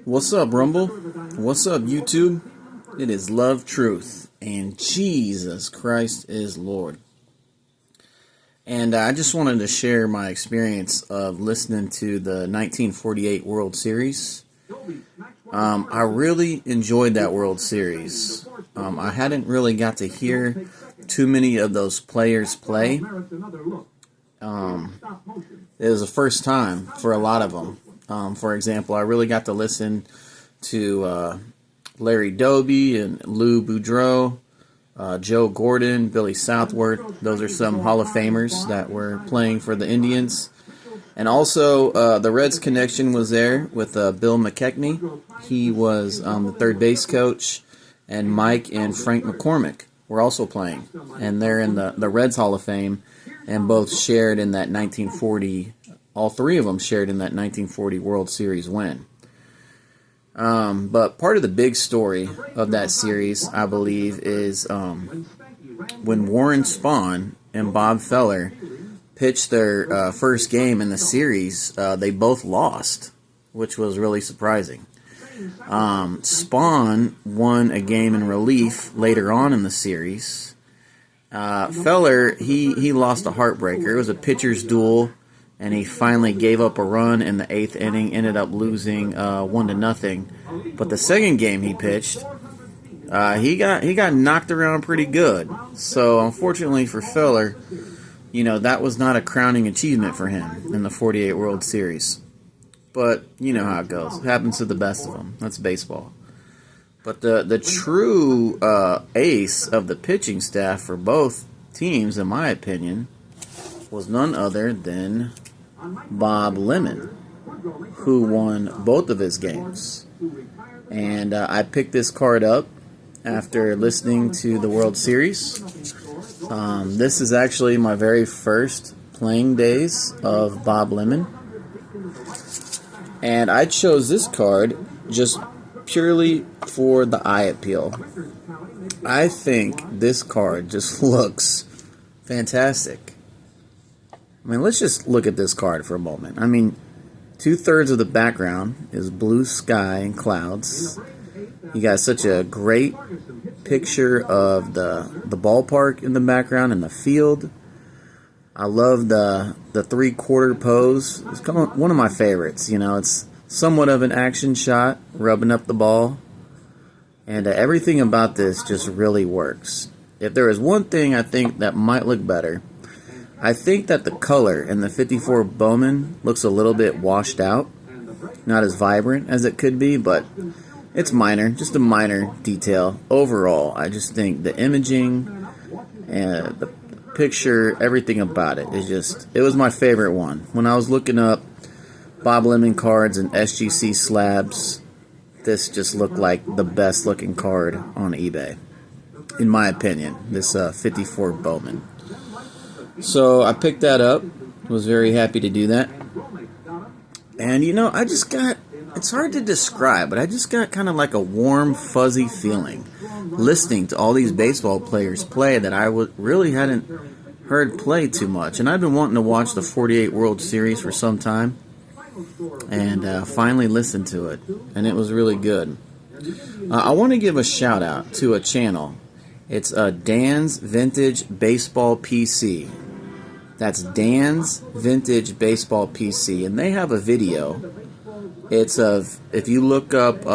What's up, Rumble? What's up, YouTube? It is Love Truth, and Jesus Christ is Lord. And I just wanted to share my experience of listening to the 1948 World Series. I really enjoyed that World Series. I hadn't really got to hear too many of those players play. It was the first time for a lot of them. For example, I really got to listen to Larry Doby and Lou Boudreau, Joe Gordon, Billy Southworth. Those are some Hall of Famers that were playing for the Indians. And also, the Reds connection was there with Bill McKechnie. He was the third base coach, and Mike and Frank McCormick were also playing. And they're in the Reds Hall of Fame, and both shared in that 1940, all three of them shared in that 1940 World Series win. But part of the big story of that series, I believe, is when Warren Spahn and Bob Feller pitched their first game in the series, they both lost, which was really surprising. Spahn won a game in relief later on in the series. Feller, he lost a heartbreaker. It was a pitcher's duel, and he finally gave up a run in the 8th inning, ended up losing 1-0. But the second game he pitched, he got knocked around pretty good. So unfortunately for Feller, that was not a crowning achievement for him in the 48 World Series. But you know how it goes. It happens to the best of them. That's baseball. But the true ace of the pitching staff for both teams, in my opinion, was none other than Bob Lemon, who won both of his games. And I picked this card up after listening to the World Series. This is actually my very first playing days of Bob Lemon. And I chose this card just purely for the eye appeal. I think this card just looks fantastic. I mean, let's just look at this card for a moment. I mean, 2/3 of the background is blue sky and clouds. You got such a great picture of the ballpark in the background and the field. I love the 3-quarter pose. It's kind of one of my favorites. It's somewhat of an action shot, rubbing up the ball. And everything about this just really works. If there is one thing I think that might look better, I think that the color in the 54 Bowman looks a little bit washed out. Not as vibrant as it could be, but it's minor, just a minor detail. Overall, I just think the imaging and the picture, everything about it it was my favorite one. When I was looking up Bob Lemon cards and SGC slabs, this just looked like the best looking card on eBay, in my opinion, this 54 Bowman. So I picked that up, was very happy to do that. And I just got, it's hard to describe, but I just got kind of like a warm, fuzzy feeling listening to all these baseball players play that I really hadn't heard play too much. And I've been wanting to watch the 48 World Series for some time, and finally listened to it, and it was really good. I want to give a shout out to a channel. It's Dan's Vintage Baseball PC. That's Dan's Vintage Baseball PC, and they have a video. It's if you look up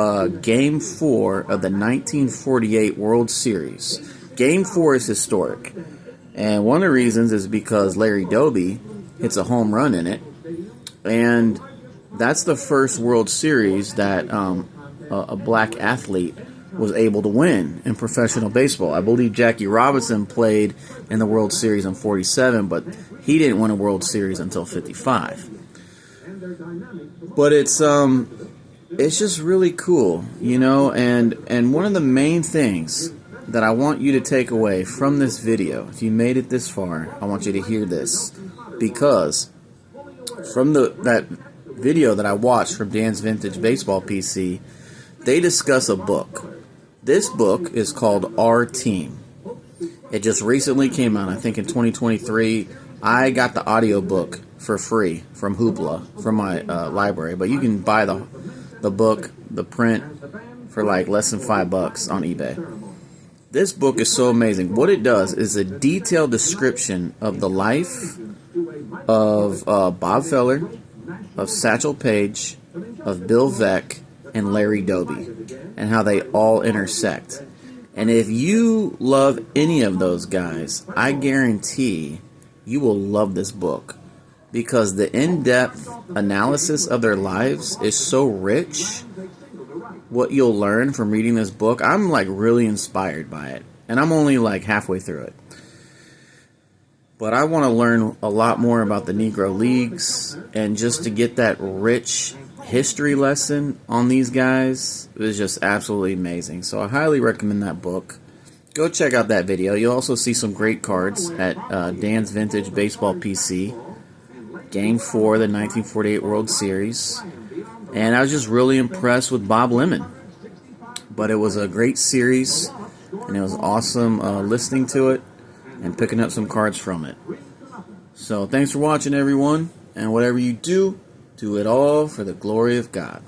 Game 4 of the 1948 World Series. Game 4 is historic, and one of the reasons is because Larry Doby hits a home run in it, and that's the first World Series that a black athlete was able to win in professional baseball. I believe Jackie Robinson played in the World Series in 47, but he didn't win a World Series until 55. But it's just really cool, and one of the main things that I want you to take away from this video, if you made it this far, I want you to hear this, because from that video that I watched from Dan's Vintage Baseball PC, they discuss a book. This book is called Our Team. It just recently came out, I think in 2023. I got the audiobook for free from Hoopla, from my library, but you can buy the the book, the print, for like less than $5 on eBay. This book is so amazing. What it does is a detailed description of the life of Bob Feller, of Satchel Paige, of Bill Veeck, and Larry Doby, and how they all intersect. And if you love any of those guys, I guarantee you will love this book, because the in-depth analysis of their lives is so rich. What you'll learn from reading this book, I'm like really inspired by it, and I'm only like halfway through it. But I want to learn a lot more about the Negro Leagues, and just to get that rich history lesson on these guys is just absolutely amazing. So I highly recommend that book. Go check out that video. You'll also see some great cards at Dan's Vintage Baseball PC. Game 4 of the 1948 World Series. And I was just really impressed with Bob Lemon. But it was a great series, and it was awesome listening to it and picking up some cards from it. So thanks for watching, everyone. And whatever you do, do it all for the glory of God.